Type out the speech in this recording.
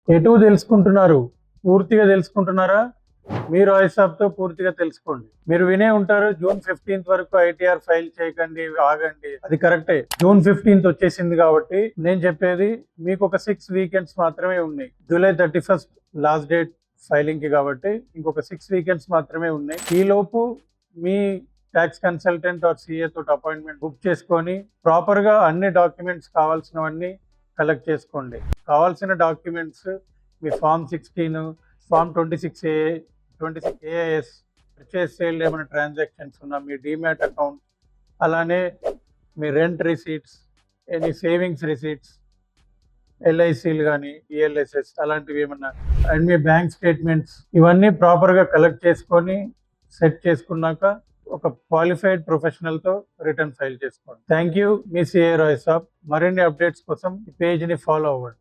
ఎటు తెలుసుకుంటున్నారు? పూర్తిగా తెలుసుకుంటున్నారా? మీరు ఐసాబ్‌తో పూర్తిగా తెలుసుకోండి. మీరు వినే ఉంటారు జూన్ 15థ్ వరకు ఐటీఆర్ ఫైల్ చేయకండి, ఆగండి. అది కరెక్టే. జూన్ 15థ్ వచ్చేసింది కాబట్టి నేను చెప్పేది మీకు ఒక 6 వీకెండ్స్ మాత్రమే ఉన్నాయి. జూలై 31st లాస్ట్ డేట్ ఫైలింగ్‌కి కాబట్టి ఇంకొక 6 వీకెండ్స్ మాత్రమే ఉన్నాయి. ఈలోపు మీ ట్యాక్స్ కన్సల్టెంట్ ఆర్ సీఏ తోటి అపాయింట్మెంట్ బుక్ చేసుకొని ప్రాపర్‌గా అన్ని డాక్యుమెంట్స్ కావాల్సినవన్నీ కలెక్ట్ చేసుకోండి. కావాల్సిన డాక్యుమెంట్స్ మీ form 16, form 26A, 26AIS, purchase sale ఏమైనా ట్రాన్సాక్షన్స్ ఉన్నా, మీ డీమ్యాట్ అకౌంట్, అలానే మీ rent receipts, any savings receipts, ఎల్ఐసీలు కానీ ఈఎల్ఎస్ఎస్ అలాంటివి ఏమన్నా, అండ్ మీ బ్యాంక్ స్టేట్మెంట్స్ ఇవన్నీ ప్రాపర్గా కలెక్ట్ చేసుకొని సెట్ చేసుకున్నాక ఒక క్వాలిఫైడ్ ప్రొఫెషనల్తో రిటర్న్ ఫైల్ చేసుకోండి. Thank you. మీ సిఏ రాయ్ సాబ్. మరిన్ని అప్డేట్స్ కోసం ఈ పేజ్ని ఫాలో అవ్వండి.